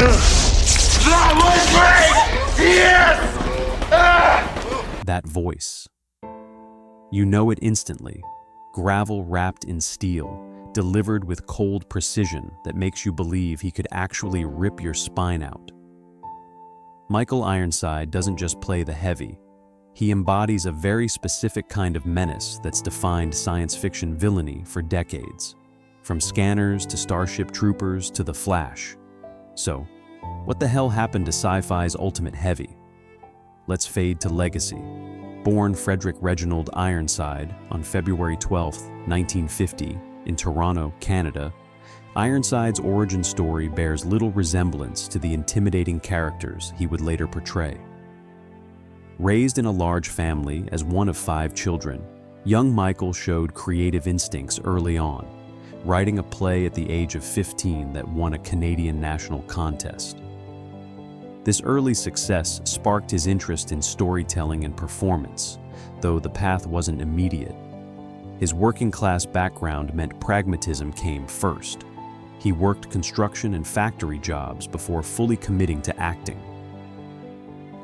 That was me! Yes! That voice. You know it instantly. Gravel wrapped in steel, delivered with cold precision that makes you believe he could actually rip your spine out. Michael Ironside doesn't just play the heavy. He embodies a very specific kind of menace that's defined science fiction villainy for decades, from Scanners to Starship Troopers to The Flash. So, what the hell happened to sci-fi's ultimate heavy? Let's fade to legacy. Born Frederick Reginald Ironside on February 12, 1950, in Toronto, Canada, Ironside's origin story bears little resemblance to the intimidating characters he would later portray. Raised in a large family as one of 5 children, young Michael showed creative instincts early on, writing a play at the age of 15 that won a Canadian national contest. This early success sparked his interest in storytelling and performance, though the path wasn't immediate. His working-class background meant pragmatism came first. He worked construction and factory jobs before fully committing to acting.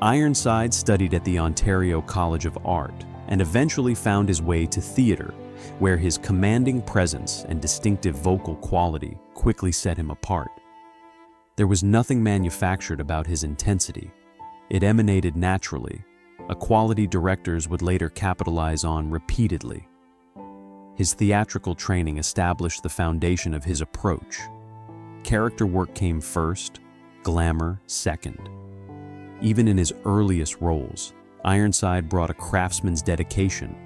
Ironside studied at the Ontario College of Art and eventually found his way to theater, where his commanding presence and distinctive vocal quality quickly set him apart. There was nothing manufactured about his intensity. It emanated naturally, a quality directors would later capitalize on repeatedly. His theatrical training established the foundation of his approach. Character work came first, glamour second. Even in his earliest roles, Ironside brought a craftsman's dedication,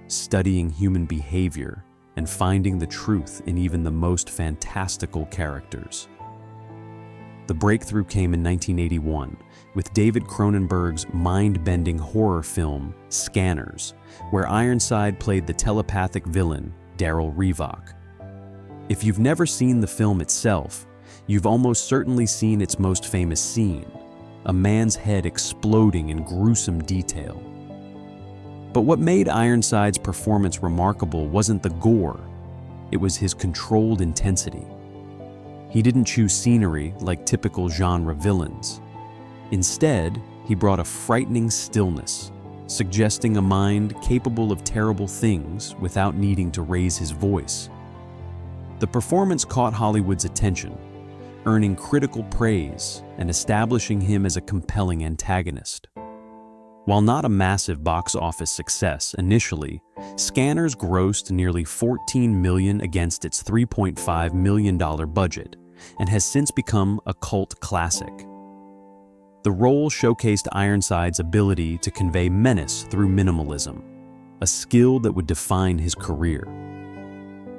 studying human behavior and finding the truth in even the most fantastical characters. The breakthrough came in 1981 with David Cronenberg's mind-bending horror film, Scanners, where Ironside played the telepathic villain, Daryl Revok. If you've never seen the film itself, you've almost certainly seen its most famous scene, a man's head exploding in gruesome detail. But what made Ironside's performance remarkable wasn't the gore, it was his controlled intensity. He didn't choose scenery like typical genre villains. Instead, he brought a frightening stillness, suggesting a mind capable of terrible things without needing to raise his voice. The performance caught Hollywood's attention, earning critical praise and establishing him as a compelling antagonist. While not a massive box office success initially, Scanners grossed nearly $14 million against its $3.5 million budget and has since become a cult classic. The role showcased Ironside's ability to convey menace through minimalism, a skill that would define his career.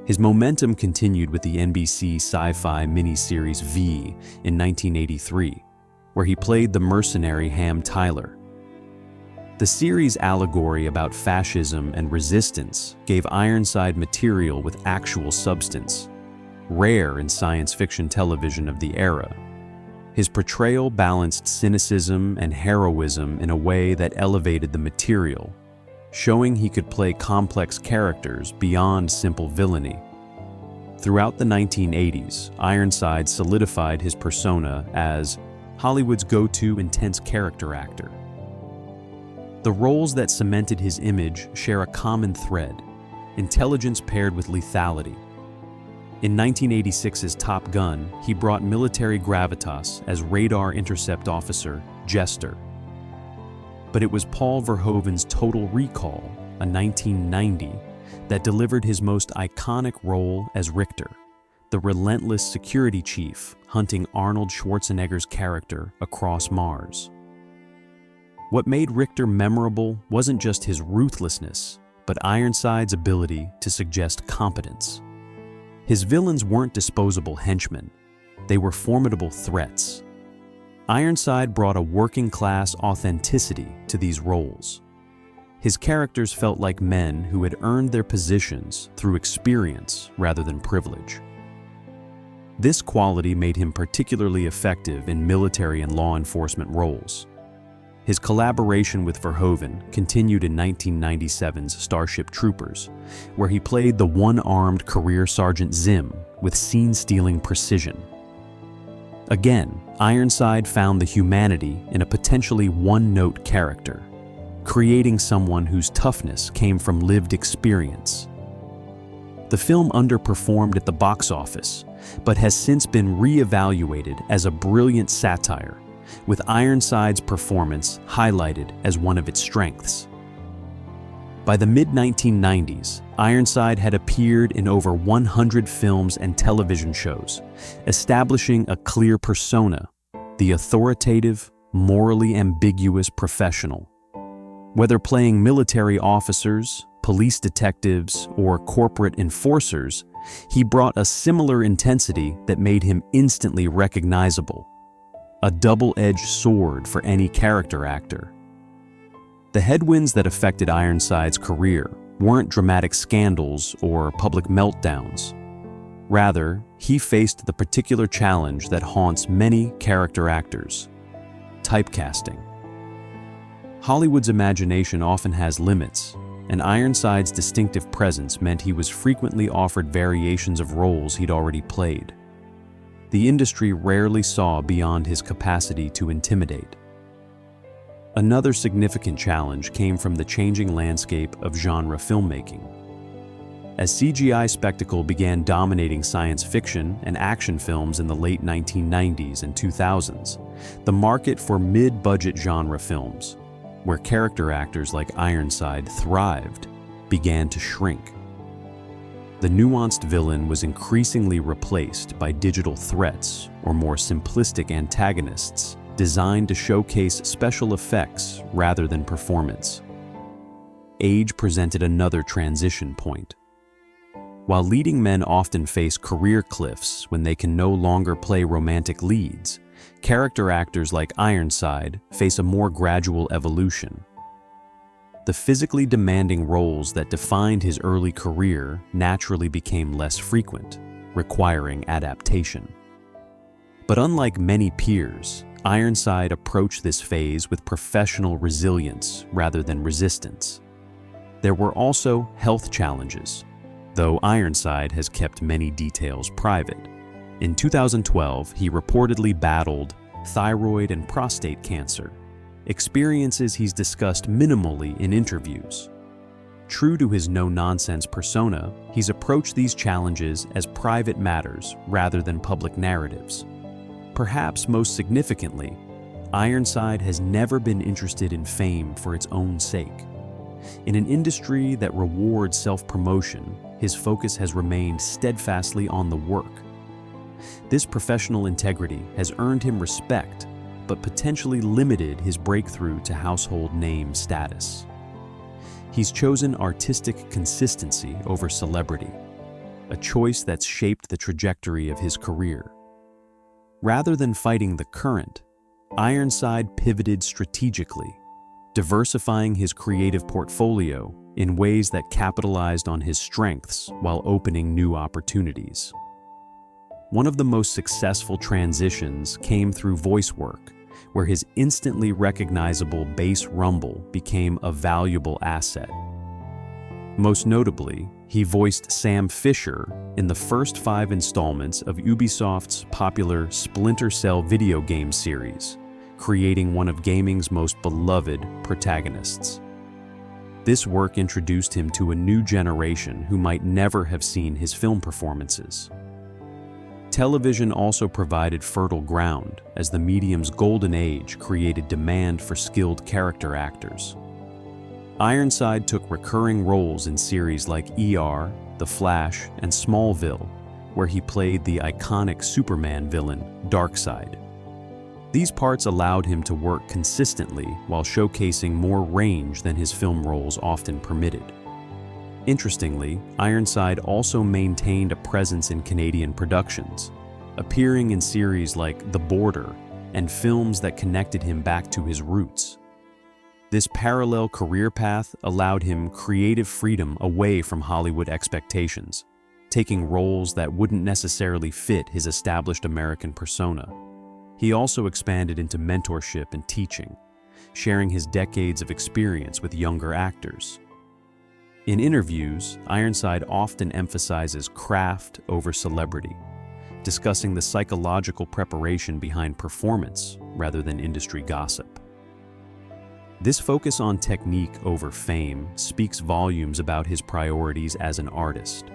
His momentum continued with the NBC Sci-Fi miniseries V in 1983, where he played the mercenary Ham Tyler. The series' allegory about fascism and resistance gave Ironside material with actual substance, rare in science fiction television of the era. His portrayal balanced cynicism and heroism in a way that elevated the material, showing he could play complex characters beyond simple villainy. Throughout the 1980s, Ironside solidified his persona as Hollywood's go-to intense character actor. The roles that cemented his image share a common thread: intelligence paired with lethality. In 1986's Top Gun, he brought military gravitas as radar intercept officer Jester. But it was Paul Verhoeven's Total Recall, a 1990, that delivered his most iconic role as Richter, the relentless security chief hunting Arnold Schwarzenegger's character across Mars. What made Richter memorable wasn't just his ruthlessness, but Ironside's ability to suggest competence. His villains weren't disposable henchmen, they were formidable threats. Ironside brought a working-class authenticity to these roles. His characters felt like men who had earned their positions through experience rather than privilege. This quality made him particularly effective in military and law enforcement roles. His collaboration with Verhoeven continued in 1997's Starship Troopers, where he played the one-armed career Sergeant Zim with scene-stealing precision. Again, Ironside found the humanity in a potentially one-note character, creating someone whose toughness came from lived experience. The film underperformed at the box office, but has since been re-evaluated as a brilliant satire, with Ironside's performance highlighted as one of its strengths. By the mid-1990s, Ironside had appeared in over 100 films and television shows, establishing a clear persona, the authoritative, morally ambiguous professional. Whether playing military officers, police detectives, or corporate enforcers, he brought a similar intensity that made him instantly recognizable, a double-edged sword for any character actor. The headwinds that affected Ironside's career weren't dramatic scandals or public meltdowns. Rather, he faced the particular challenge that haunts many character actors: typecasting. Hollywood's imagination often has limits, and Ironside's distinctive presence meant he was frequently offered variations of roles he'd already played. The industry rarely saw beyond his capacity to intimidate. Another significant challenge came from the changing landscape of genre filmmaking. As CGI spectacle began dominating science fiction and action films in the late 1990s and 2000s, the market for mid-budget genre films, where character actors like Ironside thrived, began to shrink. The nuanced villain was increasingly replaced by digital threats or more simplistic antagonists designed to showcase special effects rather than performance. Age presented another transition point. While leading men often face career cliffs when they can no longer play romantic leads, character actors like Ironside face a more gradual evolution. The physically demanding roles that defined his early career naturally became less frequent, requiring adaptation. But unlike many peers, Ironside approached this phase with professional resilience rather than resistance. There were also health challenges, though Ironside has kept many details private. In 2012, he reportedly battled thyroid and prostate cancer, experiences he's discussed minimally in interviews. True to his no-nonsense persona, he's approached these challenges as private matters rather than public narratives. Perhaps most significantly, Ironside has never been interested in fame for its own sake. In an industry that rewards self-promotion, his focus has remained steadfastly on the work. This professional integrity has earned him respect, but potentially limited his breakthrough to household name status. He's chosen artistic consistency over celebrity, a choice that's shaped the trajectory of his career. Rather than fighting the current, Ironside pivoted strategically, diversifying his creative portfolio in ways that capitalized on his strengths while opening new opportunities. One of the most successful transitions came through voice work, where his instantly recognizable bass rumble became a valuable asset. Most notably, he voiced Sam Fisher in the first 5 installments of Ubisoft's popular Splinter Cell video game series, creating one of gaming's most beloved protagonists. This work introduced him to a new generation who might never have seen his film performances. Television also provided fertile ground as the medium's golden age created demand for skilled character actors. Ironside took recurring roles in series like ER, The Flash, and Smallville, where he played the iconic Superman villain, Darkseid. These parts allowed him to work consistently while showcasing more range than his film roles often permitted. Interestingly, Ironside also maintained a presence in Canadian productions, appearing in series like The Border and films that connected him back to his roots. This parallel career path allowed him creative freedom away from Hollywood expectations, taking roles that wouldn't necessarily fit his established American persona. He also expanded into mentorship and teaching, sharing his decades of experience with younger actors. In interviews, Ironside often emphasizes craft over celebrity, discussing the psychological preparation behind performance rather than industry gossip. This focus on technique over fame speaks volumes about his priorities as an artist.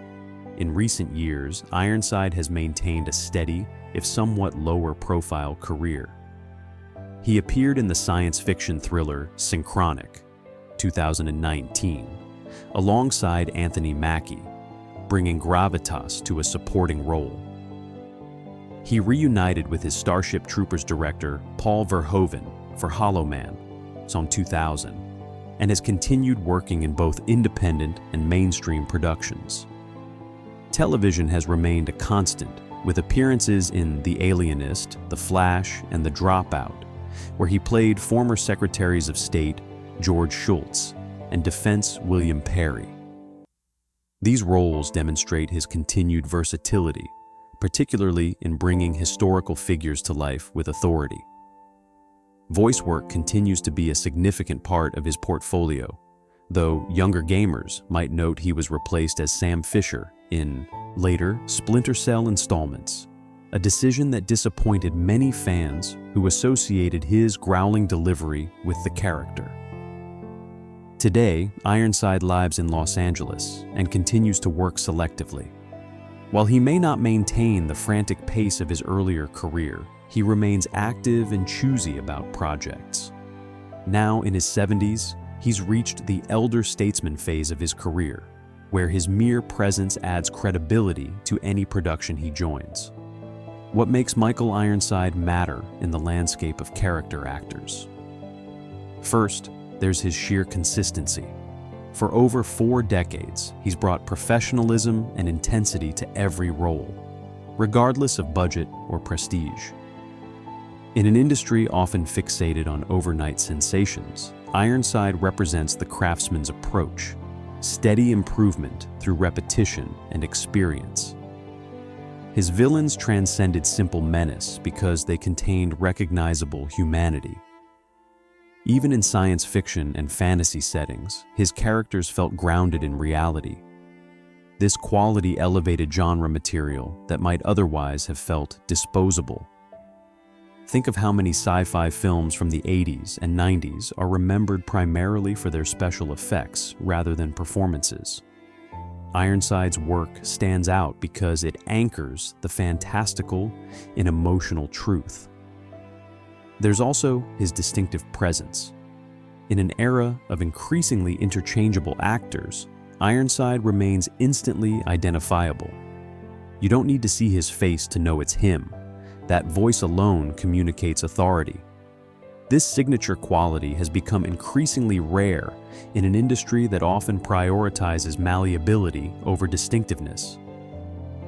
In recent years, Ironside has maintained a steady, if somewhat lower-profile career. He appeared in the science fiction thriller Synchronic, 2019, alongside Anthony Mackie, bringing gravitas to a supporting role. He reunited with his Starship Troopers director Paul Verhoeven for Hollow Man, in 2000, and has continued working in both independent and mainstream productions. Television has remained a constant, with appearances in The Alienist, The Flash, and The Dropout, where he played former Secretaries of State George Shultz and Defense William Perry. These roles demonstrate his continued versatility, particularly in bringing historical figures to life with authority. Voice work continues to be a significant part of his portfolio, though younger gamers might note he was replaced as Sam Fisher in later Splinter Cell installments, a decision that disappointed many fans who associated his growling delivery with the character. Today, Ironside lives in Los Angeles and continues to work selectively. While he may not maintain the frantic pace of his earlier career, he remains active and choosy about projects. Now in his 70s, he's reached the elder statesman phase of his career, where his mere presence adds credibility to any production he joins. What makes Michael Ironside matter in the landscape of character actors? First, there's his sheer consistency. For over 4 decades, he's brought professionalism and intensity to every role, regardless of budget or prestige. In an industry often fixated on overnight sensations, Ironside represents the craftsman's approach, steady improvement through repetition and experience. His villains transcended simple menace because they contained recognizable humanity. Even in science fiction and fantasy settings, his characters felt grounded in reality. This quality elevated genre material that might otherwise have felt disposable. Think of how many sci-fi films from the 80s and 90s are remembered primarily for their special effects rather than performances. Ironside's work stands out because it anchors the fantastical in emotional truth. There's also his distinctive presence. In an era of increasingly interchangeable actors, Ironside remains instantly identifiable. You don't need to see his face to know it's him. That voice alone communicates authority. This signature quality has become increasingly rare in an industry that often prioritizes malleability over distinctiveness.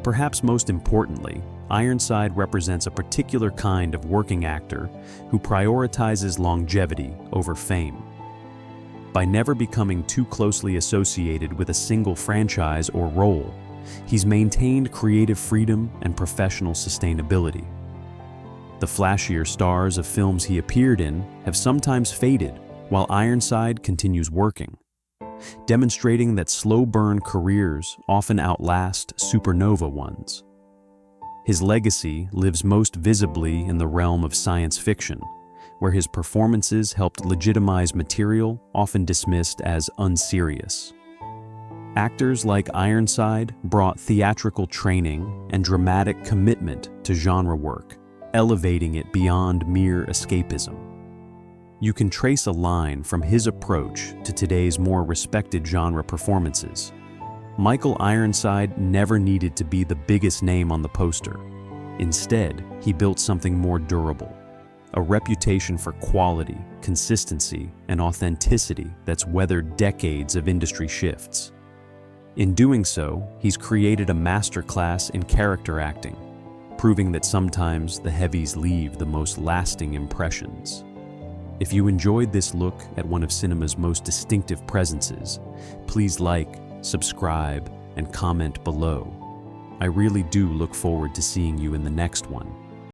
Perhaps most importantly, Ironside represents a particular kind of working actor who prioritizes longevity over fame. By never becoming too closely associated with a single franchise or role, he's maintained creative freedom and professional sustainability. The flashier stars of films he appeared in have sometimes faded, while Ironside continues working, demonstrating that slow-burn careers often outlast supernova ones. His legacy lives most visibly in the realm of science fiction, where his performances helped legitimize material often dismissed as unserious. Actors like Ironside brought theatrical training and dramatic commitment to genre work, elevating it beyond mere escapism. You can trace a line from his approach to today's more respected genre performances. Michael Ironside never needed to be the biggest name on the poster. Instead, he built something more durable, a reputation for quality, consistency, and authenticity that's weathered decades of industry shifts. In doing so, he's created a masterclass in character acting, proving that sometimes the heavies leave the most lasting impressions. If you enjoyed this look at one of cinema's most distinctive presences, please like, subscribe, and comment below. I really do look forward to seeing you in the next one.